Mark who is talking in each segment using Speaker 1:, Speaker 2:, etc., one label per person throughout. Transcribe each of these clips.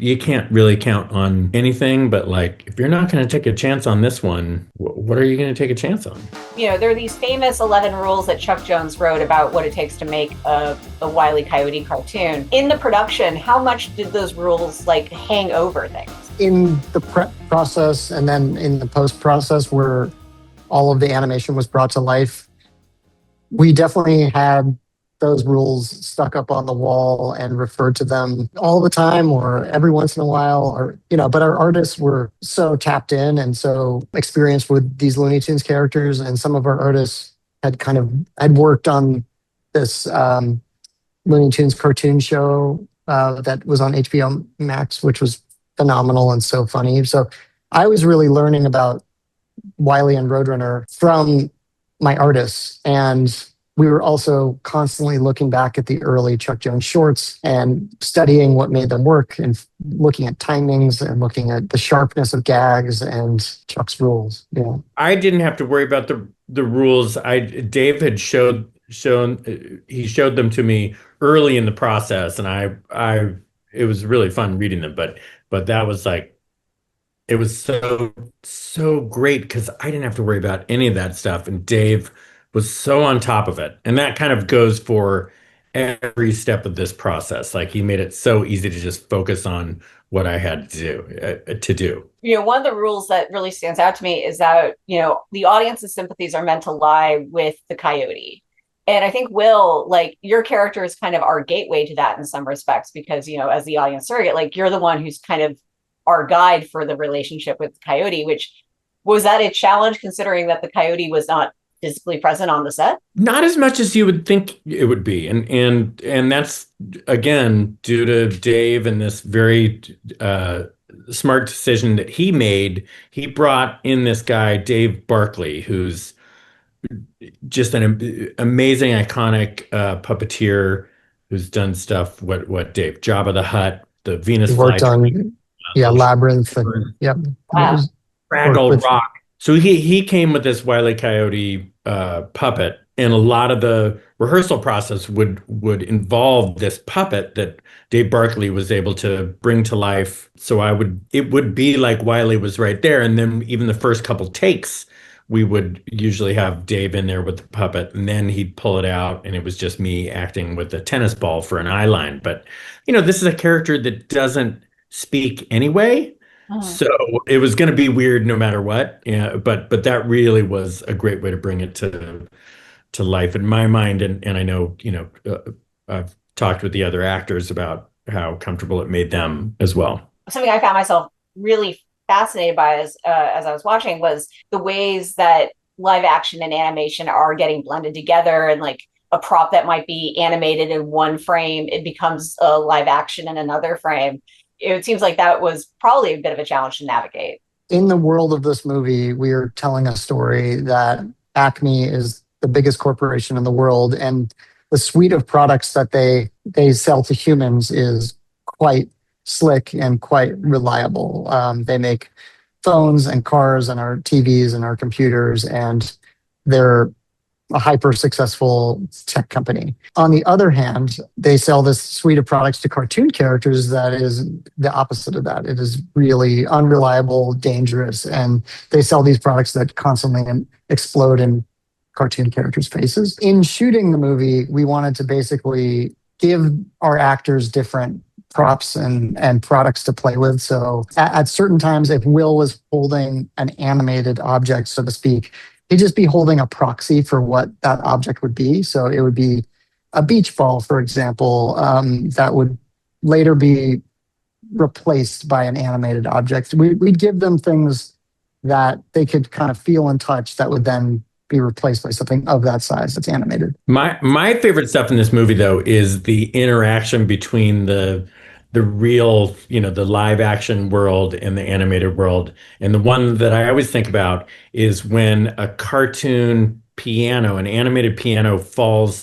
Speaker 1: You can't really count on anything, but like if you're not going to take a chance on this one, what are you going to take a chance on?
Speaker 2: There are these famous 11 rules that Chuck Jones wrote about what it takes to make a Wile E. Coyote cartoon. In the production, how much did those rules like hang over things?
Speaker 3: In the prep process and then in the post process where all of the animation was brought to life, we definitely had those rules stuck up on the wall and referred to them all the time or every once in a while, but our artists were so tapped in and so experienced with these Looney Tunes characters. And some of our artists had worked on this Looney Tunes cartoon show that was on HBO Max, which was phenomenal and so funny. So I was really learning about Wile E. and Roadrunner from my artists. And we were also constantly looking back at the early Chuck Jones shorts and studying what made them work and looking at timings and looking at the sharpness of gags and Chuck's rules. Yeah.
Speaker 1: I didn't have to worry about the rules. Dave had he showed them to me early in the process, and I it was really fun reading them. But that was like it was so great because I didn't have to worry about any of that stuff, and Dave was so on top of it. And that kind of goes for every step of this process. Like he made it so easy to just focus on what I had to do.
Speaker 2: One of the rules that really stands out to me is that, the audience's sympathies are meant to lie with the coyote. And I think, Will, like your character is kind of our gateway to that in some respects, because, as the audience surrogate, like you're the one who's kind of our guide for the relationship with the coyote, which was that a challenge considering that the coyote was not physically present on the set?
Speaker 1: Not as much as you would think it would be. And that's again due to Dave and this very smart decision that he made. He brought in this guy, Dave Barkley, who's just an amazing, iconic puppeteer who's done stuff. What Dave? Jabba the Hutt, the Venus
Speaker 3: He worked
Speaker 1: flytrap,
Speaker 3: on Labyrinth and yep.
Speaker 2: Wow.
Speaker 1: Fraggle Rock. So he came with this Wile E. Coyote puppet, and a lot of the rehearsal process would involve this puppet that Dave Barkley was able to bring to life. So it would be like Wile E. was right there, and then even the first couple takes, we would usually have Dave in there with the puppet, and then he'd pull it out, and it was just me acting with a tennis ball for an eye line. But this is a character that doesn't speak anyway. So it was going to be weird no matter what. Yeah, but that really was a great way to bring it to life in my mind. And I know, I've talked with the other actors about how comfortable it made them as well.
Speaker 2: Something I found myself really fascinated by as I was watching was the ways that live action and animation are getting blended together, and like a prop that might be animated in one frame, it becomes a live action in another frame. It seems like that was probably a bit of a challenge to navigate.
Speaker 3: In the world of this movie, we are telling a story that Acme is the biggest corporation in the world, and the suite of products that they sell to humans is quite slick and quite reliable. They make phones and cars and our TVs and our computers, and they're a hyper successful tech company. On the other hand, they sell this suite of products to cartoon characters that is the opposite of that. It is really unreliable, dangerous, and they sell these products that constantly explode in cartoon characters' faces. In shooting the movie, we wanted to basically give our actors different props and products to play with. So at certain times, if Will was holding an animated object, so to speak, he'd just be holding a proxy for what that object would be. So it would be a beach ball, for example, that would later be replaced by an animated object. We'd give them things that they could kind of feel and touch that would then be replaced by something of that size that's animated.
Speaker 1: My favorite stuff in this movie, though, is the interaction between the real, the live action world and the animated world. And the one that I always think about is when a cartoon piano, an animated piano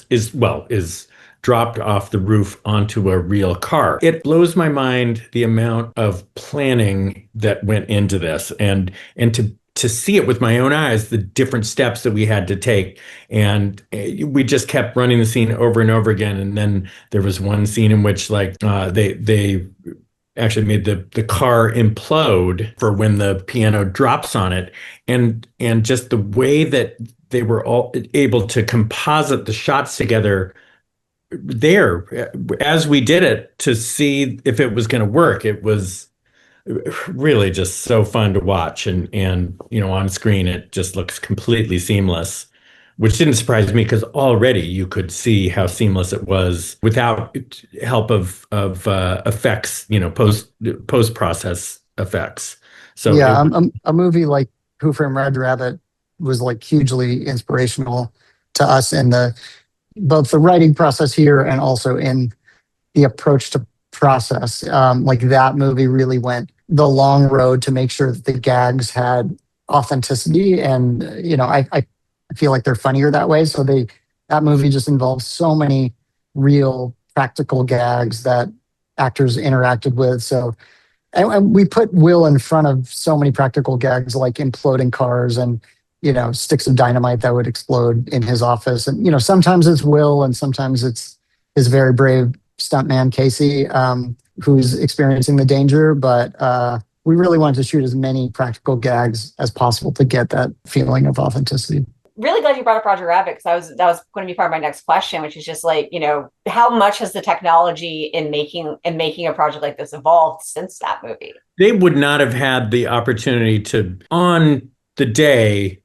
Speaker 1: is dropped off the roof onto a real car. It blows my mind the amount of planning that went into this, and to see it with my own eyes, the different steps that we had to take. And we just kept running the scene over and over again. And then there was one scene in which they actually made the car implode for when the piano drops on it, and just the way that they were all able to composite the shots together there as we did it to see if it was going to work. It was really just so fun to watch, and on screen it just looks completely seamless, which didn't surprise me because already you could see how seamless it was without help of effects, post process effects. So
Speaker 3: Yeah, a movie like Who Framed Roger Rabbit was like hugely inspirational to us in the both the writing process here and also in the approach to process. Like that movie really went the long road to make sure that the gags had authenticity, and I feel like they're funnier that way. So that movie just involves so many real practical gags that actors interacted with. So and we put Will in front of so many practical gags like imploding cars and sticks of dynamite that would explode in his office. And sometimes it's Will and sometimes it's his very brave stuntman Casey, who's experiencing the danger. But we really wanted to shoot as many practical gags as possible to get that feeling of authenticity.
Speaker 2: Really glad you brought up Roger Rabbit, because that was going to be part of my next question, which is just like, how much has the technology in making a project like this evolved since that movie?
Speaker 1: they would not have had the opportunity to, on the day,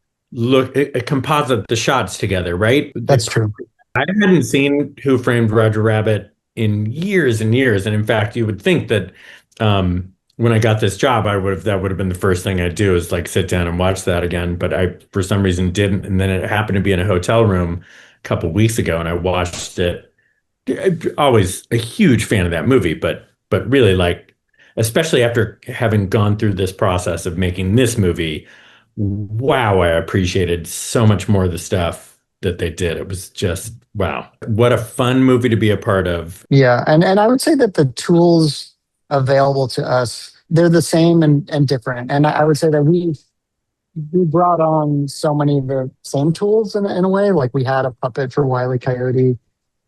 Speaker 1: composite the shots together, right?
Speaker 3: That's true.
Speaker 1: I hadn't seen Who Framed Roger Rabbit in years and years, and in fact, you would think that when I got this job, that would have been the first thing I'd do is like sit down and watch that again. But I, for some reason, didn't, and then it happened to be in a hotel room a couple weeks ago, and I watched it. Always a huge fan of that movie, but really like, especially after having gone through this process of making this movie, wow, I appreciated so much more of the stuff that they did. It was just wow, what a fun movie to be a part of.
Speaker 3: Yeah, and I would say that the tools available to us, they're the same and different. And I would say that we brought on so many of the same tools in a way. Like we had a puppet for Wile E. Coyote,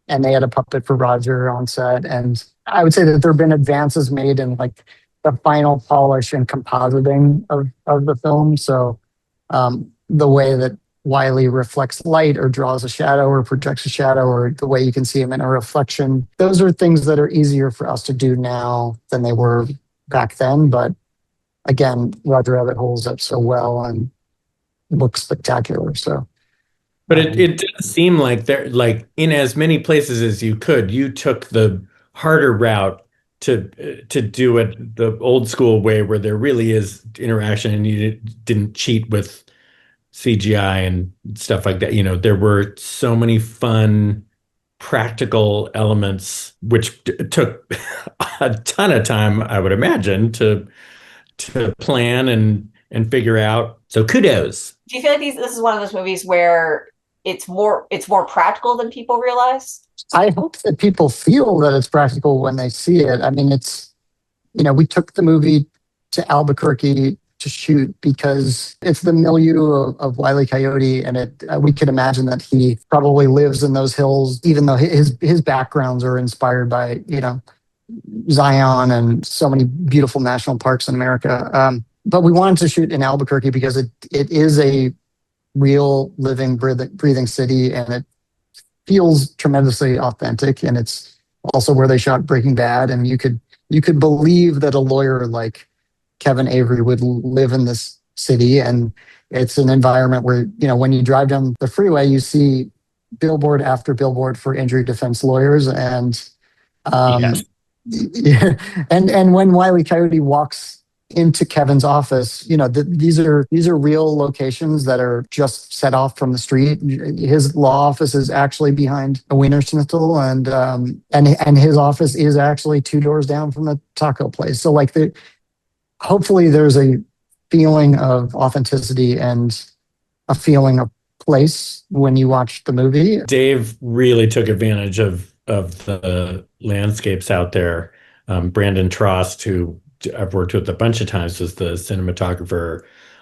Speaker 3: and they had a puppet for Roger on set. And I would say that there have been advances made in like the final polish and compositing of the film. So the way that Wiley reflects light or draws a shadow or projects a shadow, or the way you can see him in a reflection, those are things that are easier for us to do now than they were back then. But again, Roger Rabbit holds up so well and looks spectacular. So
Speaker 1: But it does seem like there, like in as many places as you could, you took the harder route to do it the old school way, where there really is interaction and you didn't cheat with CGI and stuff like that. There were so many fun practical elements, which took a ton of time, I would imagine, to plan and figure out. So kudos.
Speaker 2: Do you feel like this is one of those movies where it's more practical than people realize?
Speaker 3: I hope that people feel that it's practical when they see it. I mean, we took the movie to Albuquerque to shoot because it's the milieu of Wile E. Coyote, and we could imagine that he probably lives in those hills, even though his backgrounds are inspired by Zion and so many beautiful national parks in America. But we wanted to shoot in Albuquerque because it is a real living, breathing city, and it feels tremendously authentic. And it's also where they shot Breaking Bad, and you could believe that a lawyer like Kevin Avery would live in this city. And it's an environment where, when you drive down the freeway, you see billboard after billboard for injury defense lawyers. And
Speaker 1: Yes.
Speaker 3: yeah, and when Wile E. Coyote walks into Kevin's office, these are real locations that are just set off from the street. His law office is actually behind a Wiener Schnitzel, and his office is actually 2 doors down from the taco place. So like hopefully there's a feeling of authenticity and a feeling of place when you watch the movie.
Speaker 1: Dave really took advantage of the landscapes out there. Brandon Trost, who I've worked with a bunch of times, was the cinematographer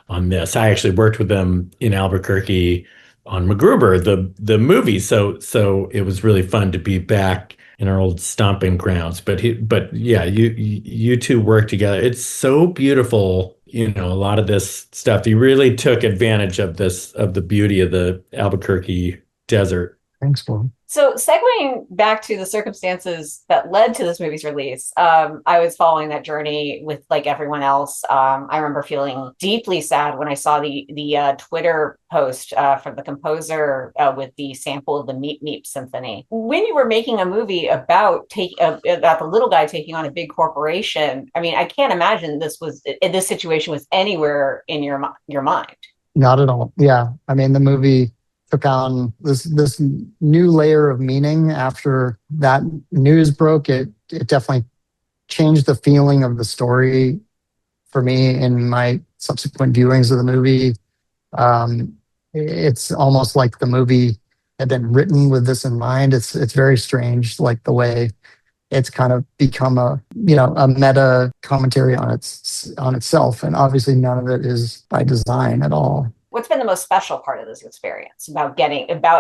Speaker 1: on this. I actually worked with them in Albuquerque on MacGruber, the movie. So it was really fun to be back in our old stomping grounds. But yeah, you two work together. It's so beautiful. A lot of this stuff. You really took advantage of the beauty of the Albuquerque desert.
Speaker 3: Thanks, Will.
Speaker 2: So, segueing back to the circumstances that led to this movie's release, I was following that journey with like everyone else. I remember feeling deeply sad when I saw the Twitter post from the composer with the sample of the Meep Meep Symphony. When you were making a movie about the little guy taking on a big corporation, I mean, I can't imagine this situation was anywhere in your mind.
Speaker 3: Not at all. Yeah, I mean, the movie took on this new layer of meaning after that news broke. It definitely changed the feeling of the story for me in my subsequent viewings of the movie. It's almost like the movie had been written with this in mind. It's very strange, like the way it's kind of become a meta commentary on itself, and obviously none of it is by design at all.
Speaker 2: What's been the most special part of this experience about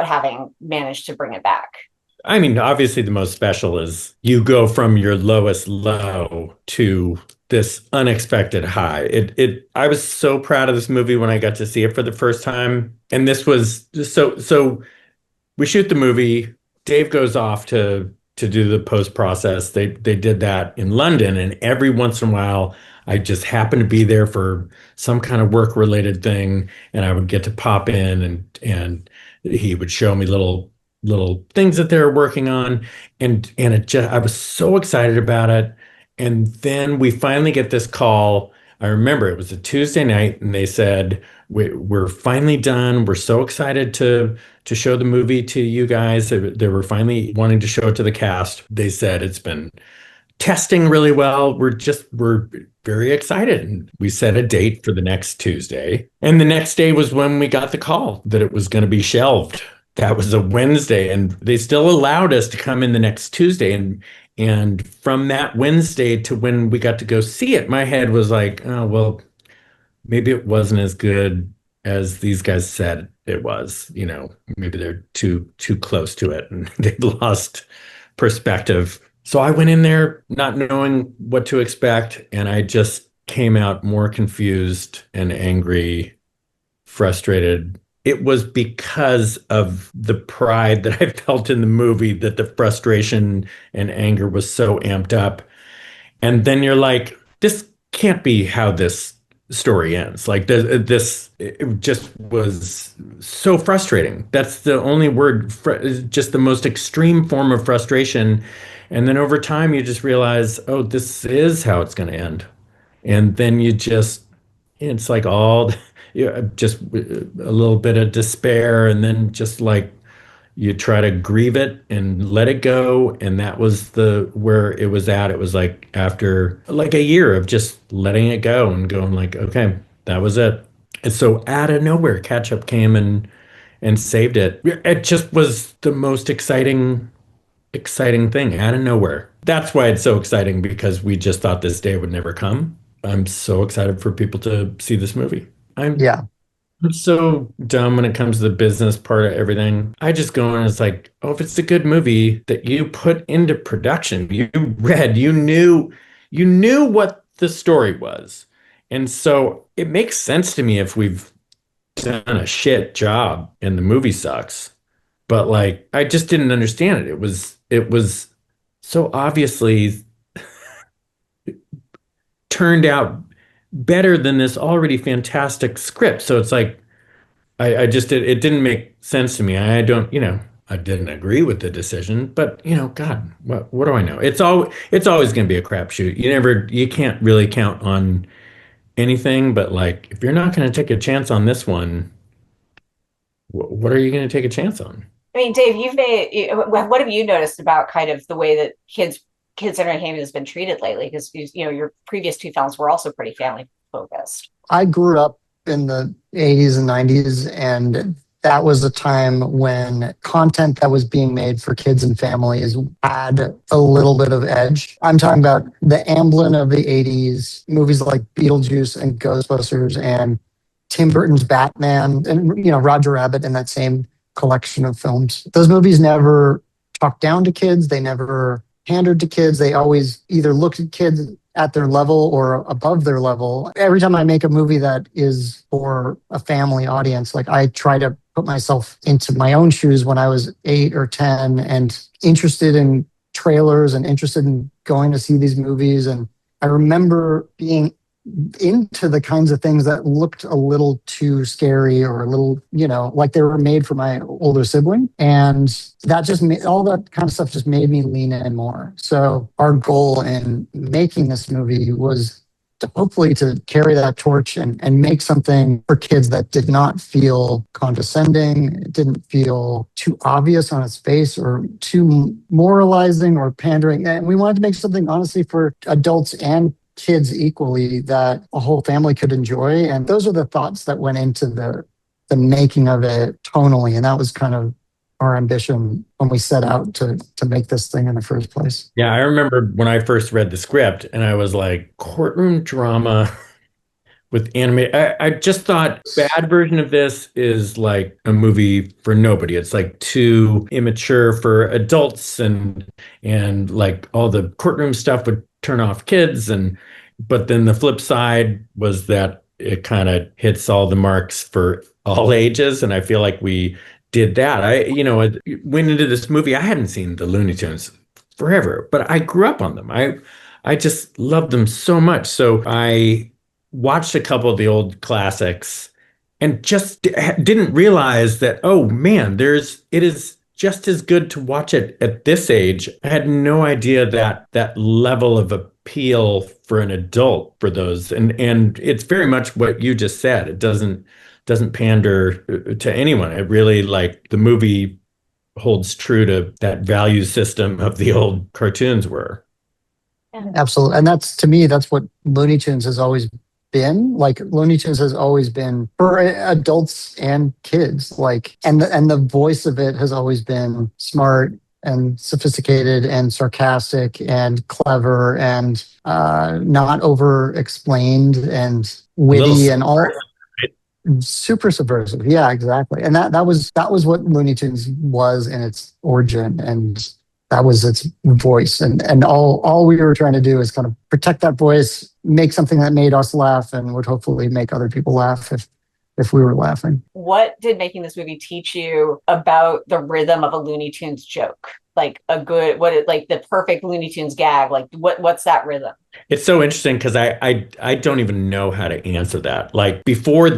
Speaker 2: having managed to bring it back?
Speaker 1: I mean, obviously the most special is you go from your lowest low to this unexpected high. I was so proud of this movie when I got to see it for the first time. And this was so we shoot the movie. Dave goes off to do the post process. They did that in London, and every once in a while I just happened to be there for some kind of work related thing, and I would get to pop in, and he would show me little things that they were working on, and I was so excited about it. And then we finally get this call. I remember it was a Tuesday night, and they said, we're finally done. We're so excited to show the movie to you guys. They were finally wanting to show it to the cast. They said it's been testing really well. We're very excited. And we set a date for the next Tuesday. And the next day was when we got the call that it was going to be shelved. That was a Wednesday, and they still allowed us to come in the next Tuesday. And from that Wednesday to when we got to go see it, my head was like, oh, well, maybe it wasn't as good as these guys said it was. Maybe they're too close to it and they've lost perspective. So I went in there not knowing what to expect, and I just came out more confused and angry, frustrated. It was because of the pride that I felt in the movie that the frustration and anger was so amped up. And then you're like, this can't be how this story ends. Like this, it just was so frustrating. That's the only word, just the most extreme form of frustration. And then over time, you just realize, oh, this is how it's going to end. And then it's like just a little bit of despair, and then just like you try to grieve it and let it go. And that was where it was at. It was like after like a year of just letting it go and going like, okay, that was it. And so out of nowhere, Ketchup came and saved it. It just was the most exciting thing out of nowhere. That's why it's so exciting, because we just thought this day would never come. I'm so excited for people to see this movie.
Speaker 3: Yeah.
Speaker 1: I'm so dumb when it comes to the business part of everything. I just go and it's like, oh, if it's a good movie that you put into production, you knew what the story was. And so it makes sense to me if we've done a shit job and the movie sucks. But like, I just didn't understand it. It was so obviously turned out better than this already fantastic script. So it's like, it didn't make sense to me. I didn't agree with the decision, but God, what do I know? It's always going to be a crapshoot. You can't really count on anything, but like, if you're not going to take a chance on this one, what are you going to take a chance on?
Speaker 2: I mean, Dave, what have you noticed about kind of the way that kids entertainment has been treated lately? Because your previous two films were also pretty family focused.
Speaker 3: I grew up in the 80s and 90s, and that was a time when content that was being made for kids and families had a little bit of edge. I'm talking about the Amblin of the 80s, movies like Beetlejuice and Ghostbusters and Tim Burton's Batman and Roger Rabbit in that same collection of films. Those movies never talked down to kids. They never pandered to kids. They always either looked at kids at their level or above their level. Every time I make a movie that is for a family audience, like I try to put myself into my own shoes when I was 8 or 10 and interested in trailers and interested in going to see these movies. And I remember being into the kinds of things that looked a little too scary or a little, like they were made for my older sibling. And that just made all that kind of stuff just made me lean in more. So our goal in making this movie was to hopefully to carry that torch and make something for kids that did not feel condescending. It didn't feel too obvious on its face or too moralizing or pandering. And we wanted to make something honestly for adults and kids equally that a whole family could enjoy. And those are the thoughts that went into the making of it tonally. And that was kind of our ambition when we set out to make this thing in the first place.
Speaker 1: Yeah, I remember when I first read the script and I was like, courtroom drama with anime. I just thought bad version of this is like a movie for nobody. It's like too immature for adults and like all the courtroom stuff would turn off kids but then the flip side was that it kind of hits all the marks for all ages, and I feel like we did that. I went into this movie. I hadn't seen the Looney Tunes forever, but I grew up on them. I just loved them so much. So I watched a couple of the old classics and just didn't realize that, oh man, it is just as good to watch it at this age. I had no idea that level of appeal for an adult for those. And it's very much what you just said. It doesn't pander to anyone. It really, like, the movie holds true to that value system of the old cartoons were.
Speaker 3: Absolutely. And that's, to me, that's what Looney Tunes has always been. Like, Looney Tunes has always been for adults and kids. Like, and the voice of it has always been smart and sophisticated and sarcastic and clever and not over explained and witty and all. Super subversive. Yeah, exactly. And that was what Looney Tunes was in its origin, and that was its voice. And all we were trying to do is kind of protect that voice, make something that made us laugh and would hopefully make other people laugh if we were laughing.
Speaker 2: What did making this movie teach you about the rhythm of a Looney Tunes joke? Like like the perfect Looney Tunes gag? Like what's that rhythm?
Speaker 1: It's so interesting because I don't even know how to answer that. Like, before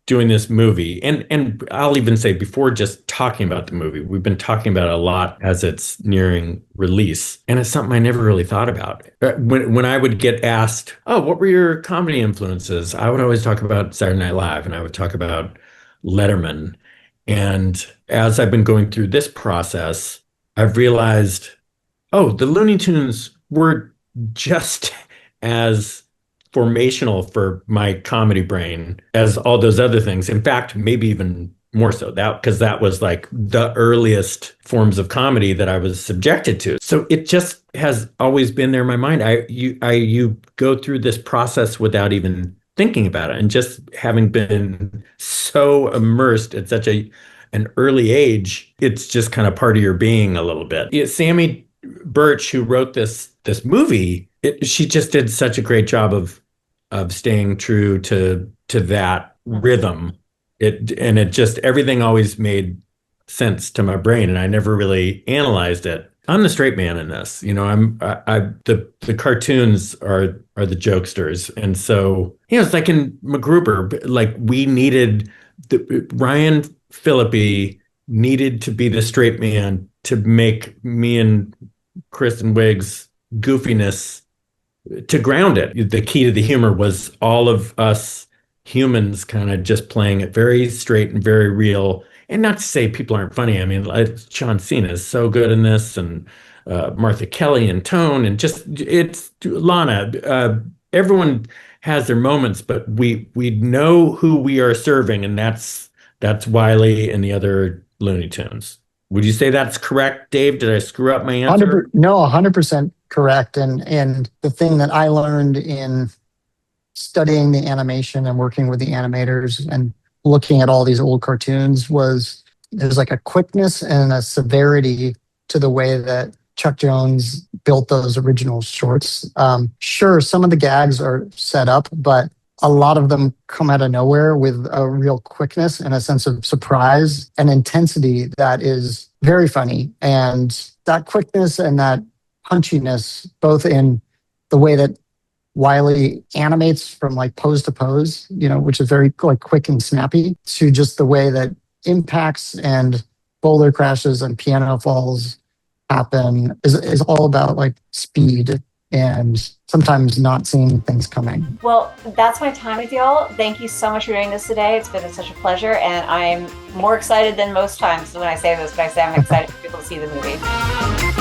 Speaker 1: doing this movie, and I'll even say before just talking about the movie, we've been talking about it a lot as it's nearing release. And it's something I never really thought about. When I would get asked, oh, what were your comedy influences? I would always talk about Saturday Night Live, and I would talk about Letterman. And as I've been going through this process, I've realized, oh, the Looney Tunes were just as formational for my comedy brain as all those other things. In fact, maybe even more so, because that was like the earliest forms of comedy that I was subjected to. So it just has always been there in my mind. You go through this process without even thinking about it, and just having been so immersed at such an early age, it's just kind of part of your being a little bit. Yeah, Sammy Birch, who wrote this movie, she just did such a great job of staying true to that rhythm. It just, everything always made sense to my brain, and I never really analyzed it. I'm the straight man in this, the cartoons are the jokesters, and so it's like in MacGruber, like we needed Ryan Phillippe needed to be the straight man to make me and Kristen Wiig's goofiness, to ground it. The key to the humor was all of us humans kind of just playing it very straight and very real. And not to say people aren't funny. I mean, John Cena is so good in this, and Martha Kelly and Tone, and just, it's Lana. Everyone has their moments, but we know who we are serving, and that's Wiley and the other Looney Tunes. Would you say that's correct, Dave? Did I screw up my answer?
Speaker 3: No, 100% correct. And the thing that I learned in studying the animation and working with the animators and looking at all these old cartoons was there's like a quickness and a severity to the way that Chuck Jones built those original shorts. Sure, some of the gags are set up, but a lot of them come out of nowhere with a real quickness and a sense of surprise and intensity that is very funny. And that quickness and that punchiness, both in the way that Wiley animates from like pose to pose, which is very like quick and snappy, to just the way that impacts and boulder crashes and piano falls happen is all about like speed and sometimes not seeing things coming.
Speaker 2: Well, that's my time with y'all. Thank you so much for doing this today. It's been such a pleasure, and I'm more excited than most times when I say this, but I say I'm excited for people to see the movie.